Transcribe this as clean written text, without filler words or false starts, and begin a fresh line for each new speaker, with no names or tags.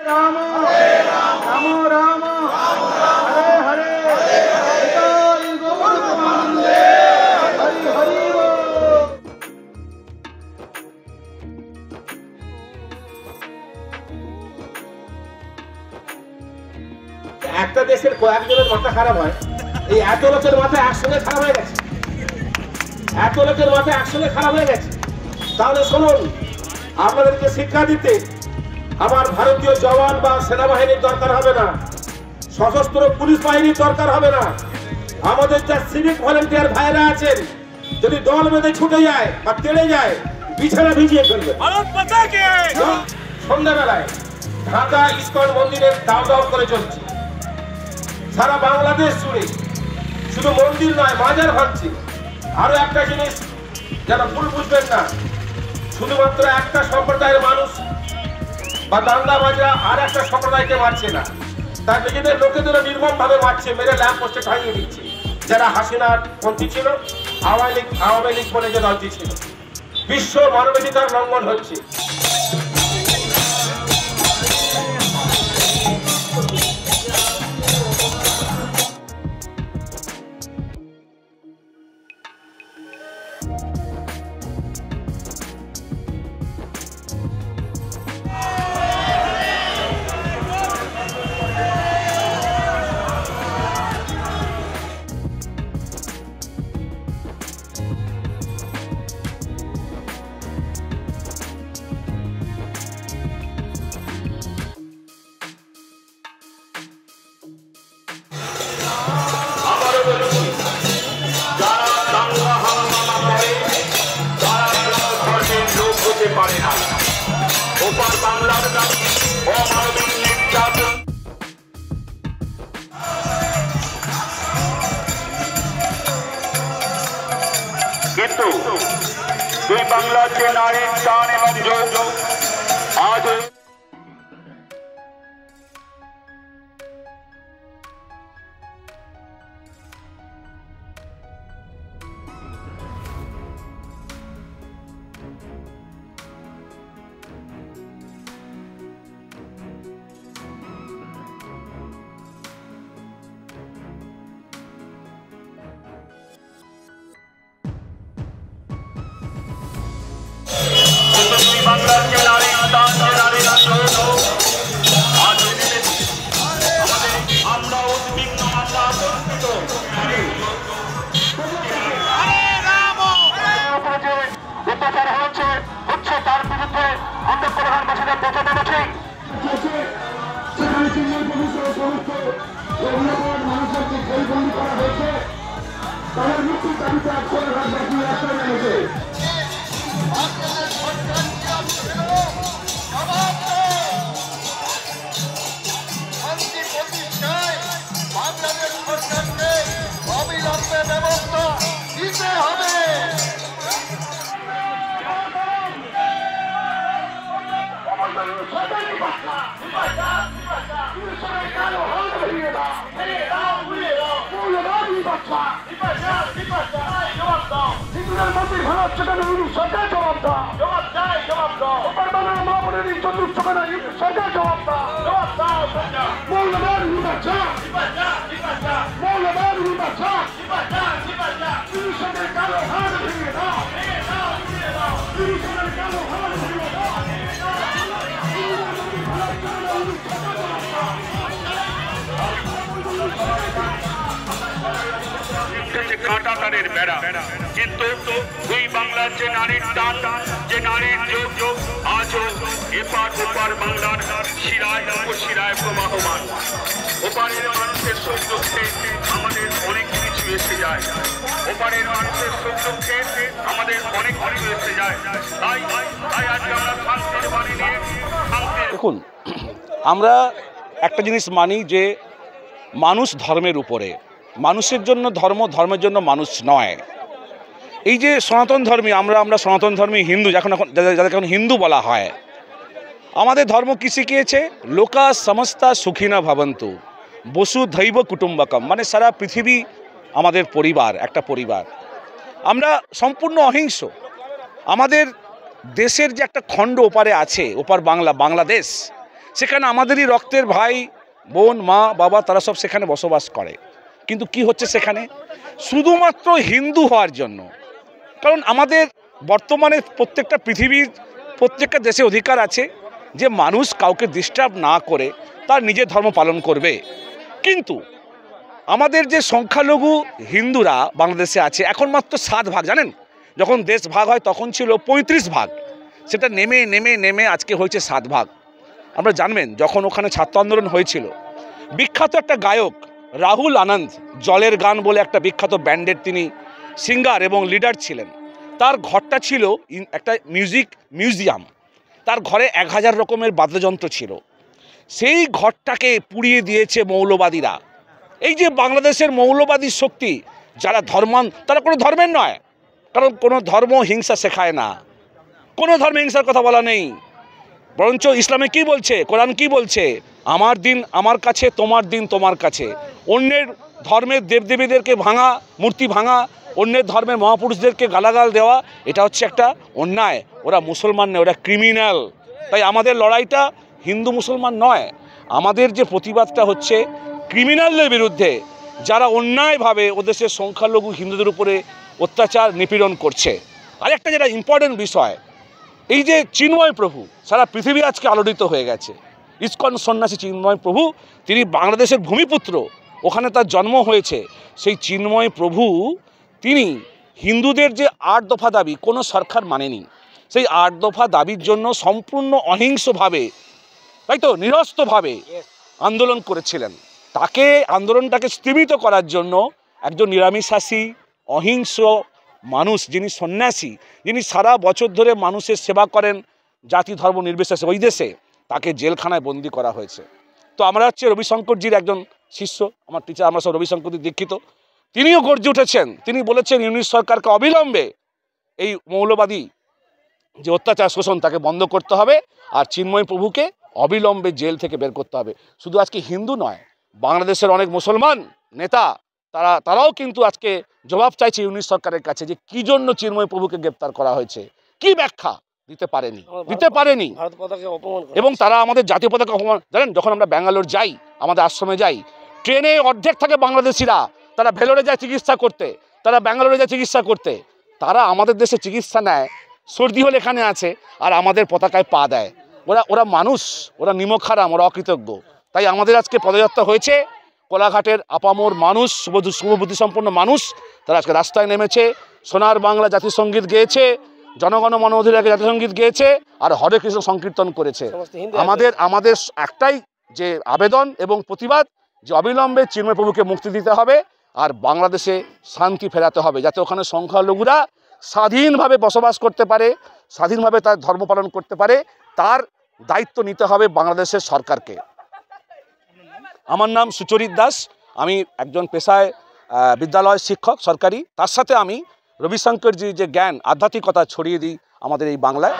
রাম রাম রাম হরে হরে হরি গোবিন্দে হরি হরি
একটা দেশের কয়েকজনের মাথা খারাপ হয়, এই এত লোকের মাথা একসঙ্গে খারাপ হয়ে গেছে, এত লোকের মাথা একসঙ্গে খারাপ হয়ে গেছে। তাহলে শুনুন, আপনাদেরকে শিক্ষা দিতে আমার ভারতীয় জওয়ান বা সেনাবাহিনীর দরকার হবে না, সশস্ত্র পুলিশ বাহিনীর দরকার হবে না। আমাদের যা সিভিক ভলেন্টিয়ার ভাইরা আছেন, যদি দল বেঁধে ছুটে যায় বা তেড়ে যায়, বিছানা ভিজিয়ে ফেলবে। সন্ধ্যাবেলায় ঢাকা ইস্কন মন্দিরের দাও দাও করে চলছে, সারা বাংলাদেশ জুড়ে শুধু মন্দির নয়, মাজার ভাঙছে। আরো একটা জিনিস যারা ভুল বুঝবেন না, শুধুমাত্র একটা সম্প্রদায়ের মানুষ বা দাঙ্গাবাজরা আর একটা সম্প্রদায়কে মারছে না, তার নিজেদের লোকেদেরও নির্মম ভাবে মারছে, মেরে ল্যাম্প পোস্টে টাঙিয়ে দিচ্ছে। যারা হাসিনার পন্থী ছিল, আওয়ামী লীগ বলে যে দলটি ছিল, বিশ্ব মানবাধিকার লঙ্ঘন হচ্ছে।
কিন্তু দুই বাংলার যে নারীর টান এবং যোগ আজ বাংলার যে নারীর টান, যে নারীর যোগ আজ আমরা উদ্বিগ্ন, আমরা আতঙ্কিত। অত্যাচার হচ্ছে তার বিরুদ্ধে আমরা প্রধানমন্ত্রীদের পথে নেমেছি। মানুষকে জেলবন্দি করা হয়েছে, তাদের মুক্তির দাবিতে আজকের রাজনীতি রাস্তায় নেমেছে। শান্তি প্রতিষ্ঠায় বাংলাদেশ সরকারকে অবিলম্বে ব্যবস্থা দিতে হবে। সরকার জবাব দাও, জবাব দেয়, জবাব দাও। মহাপুরের সরকার জবাব দাও, জবাব দাও। মৌলবাদ নির্বাচন, মৌলবাদ নির্বাচন, কৃষকের কালো হাত ভেঙে দাও, কৃষকের কালো হাত ভেঙে দাও। কাঁটাতারের বেড়া, কিন্তু দুই বাংলার যে নারীর টান, যে নারীর যোগ আজও এপার ওপার বাংলার শিরায় উপশিরায় প্রবাহমান। ওপারের মানুষের সুখ দুঃখে আমাদের অনেক কিছু এসে যায়, ওপারের মানুষের সুখ দুঃখে আমাদের অনেক কিছু এসে যায়। তাই আজকে আমরা শান্তির বাণী নিয়ে
দেখুন, আমরা একটা জিনিস মানি যে মানুষ ধর্মের উপরে, মানুষের জন্য ধর্ম, ধর্মের জন্য মানুষ নয়। এই যে সনাতন ধর্মী, আমরা সনাতন ধর্মী হিন্দু, যাদেরকে এখন হিন্দু বলা হয়, আমাদের ধর্ম কি শিখিয়েছে? লোকা সমস্তা সুখিনা ভবন্তু বসুধৈব কুটুম্বকম, মানে সারা পৃথিবী আমাদের পরিবার, একটা পরিবার। আমরা সম্পূর্ণ অহিংস। আমাদের দেশের যে একটা খণ্ড ওপারে আছে, ওপার বাংলাদেশ, সেখানে আমাদেরই রক্তের ভাই বোন মা বাবা তারা সব সেখানে বসবাস করে। কিন্তু কি হচ্ছে সেখানে শুধুমাত্র হিন্দু হওয়ার জন্য, কারণ আমাদের বর্তমানে প্রত্যেকটা পৃথিবীর প্রত্যেকটা দেশে অধিকার আছে যে মানুষ কাউকে ডিস্টার্ব না করে তার নিজের ধর্ম পালন করবে। কিন্তু আমাদের যে সংখ্যালঘু হিন্দুরা বাংলাদেশে আছে এখন মাত্র 7 ভাগ, জানেন? যখন দেশ ভাগ হয় তখন ছিল 35 ভাগ, সেটা নেমে নেমে নেমে আজকে হয়েছে 7 ভাগ। আমরা জানবেন যখন ওখানে ছাত্র আন্দোলন হয়েছিল, বিখ্যাত একটা গায়ক রাহুল আনন্দ জলের গান বলে একটা বিখ্যাত ব্যান্ডের তিনি সিঙ্গার এবং লিডার ছিলেন। তার ঘরটা ছিল একটা মিউজিয়াম, তার ঘরে 1000 রকমের বাদ্যযন্ত্র ছিল। সেই ঘরটাকে পুড়িয়ে দিয়েছে মৌলবাদীরা। এই যে বাংলাদেশের মৌলবাদী শক্তি যারা ধর্মান, তারা কোনো ধর্মের নয়, কারণ কোনো ধর্ম হিংসা শেখায় না, কোনো ধর্মে হিংসার কথা বলা নেই। বরঞ্চ ইসলামে কি বলছে, কোরআন কি বলছে, আমার দিন আমার কাছে, তোমার দিন তোমার কাছে। অন্যের ধর্মের দেবদেবীদেরকে ভাঙা, মূর্তি ভাঙা, অন্যের ধর্মের মহাপুরুষদেরকে গালাগাল দেওয়া, এটা হচ্ছে একটা অন্যায়। ওরা মুসলমান নয়, ওরা ক্রিমিনাল। তাই আমাদের লড়াইটা হিন্দু মুসলমান নয়, আমাদের যে প্রতিবাদটা হচ্ছে ক্রিমিনালদের বিরুদ্ধে, যারা অন্যায়ভাবে ওদেশের সংখ্যালঘু হিন্দুদের উপরে অত্যাচার নিপীড়ন করছে। আরেকটা যেটা ইম্পর্টেন্ট বিষয়, এই যে চিন্ময় প্রভু সারা পৃথিবী আজকে আলোড়িত হয়ে গেছে। ইসকন সন্ন্যাসী চিন্ময় প্রভু, তিনি বাংলাদেশের ভূমিপুত্র, ওখানে তার জন্ম হয়েছে। সেই চিন্ময় প্রভু তিনি হিন্দুদের যে 8 দফা দাবি কোনো সরকার মানেনি, সেই 8 দফা দাবির জন্য সম্পূর্ণ অহিংসভাবে, তাই তো নিরস্ত্রভাবে আন্দোলন করেছিলেন। তাকে আন্দোলনটাকে স্তীমিত করার জন্য একজন নিরামিষাসী অহিংস মানুষ, যিনি সন্ন্যাসী, যিনি সারা বছর ধরে মানুষের সেবা করেন জাতি ধর্ম নির্বিশেষে ওই দেশে, তাকে জেলখানায় বন্দি করা হয়েছে। তো আমরা হচ্ছে রবিশঙ্করজির একজন শিষ্য, আমার টিচার, আমরা সব রবিশঙ্করজি দীক্ষিত। তিনিও গর্জে উঠেছেন, তিনি বলেছেন ইউনিট সরকারকে অবিলম্বে এই মৌলবাদী যে অত্যাচার শোষণ তাকে বন্ধ করতে হবে, আর চিন্ময় প্রভুকে অবিলম্বে জেল থেকে বের করতে হবে। শুধু আজকে হিন্দু নয়, বাংলাদেশের অনেক মুসলমান নেতা তারাও কিন্তু আজকে জবাব চাইছে ইউনিট সরকারের কাছে যে কী জন্য চিন্ময় প্রভুকে গ্রেপ্তার করা হয়েছে, কি ব্যাখ্যা দিতে পারেনি। এবং তারা আমাদের জাতীয় পতাকা অপমান, জানেন যখন আমরা ব্যাঙ্গালোর যাই, আমাদের আশ্রমে যাই, ট্রেনে অর্ধেক থাকে বাংলাদেশিরা, তারা ভেলোরে যায় চিকিৎসা করতে, তারা ব্যাঙ্গালোরে যায় চিকিৎসা করতে, তারা আমাদের দেশে চিকিৎসা নেয়, সর্দি হলে এখানে আছে আর আমাদের পতাকায় পা দেয়। ওরা মানুষ, ওরা নিমকহারাম, ওরা অকৃতজ্ঞ। তাই আমাদের আজকে পদযাত্রা হয়েছে, কোলাঘাটের আপামর মানুষ, শুভবুদ্ধিসম্পন্ন মানুষ, তারা আজকে রাস্তায় নেমেছে, সোনার বাংলা জাতীয় সঙ্গীত গেয়েছে, জনগণ মন অধিকার জাতীয় সঙ্গীত গেয়েছে, আর হরে কৃষ্ণ সংকীর্তন করেছে। আমাদের একটাই যে আবেদন এবং প্রতিবাদ যে অবিলম্বে চিন্ময় প্রভুকে মুক্তি দিতে হবে আর বাংলাদেশে শান্তি ফেরাতে হবে, যাতে ওখানে সংখ্যালঘুরা স্বাধীনভাবে বসবাস করতে পারে, স্বাধীনভাবে তার ধর্ম পালন করতে পারে। তার দায়িত্ব নিতে হবে বাংলাদেশের সরকারকে। আমার নাম সুচরিত দাস, আমি একজন পেশায় বিদ্যালয় শিক্ষক সরকারি, তার সাথে আমি রবিশঙ্করজির যে জ্ঞান আধ্যাত্মিকতা ছড়িয়ে দিই আমাদের এই বাংলায়।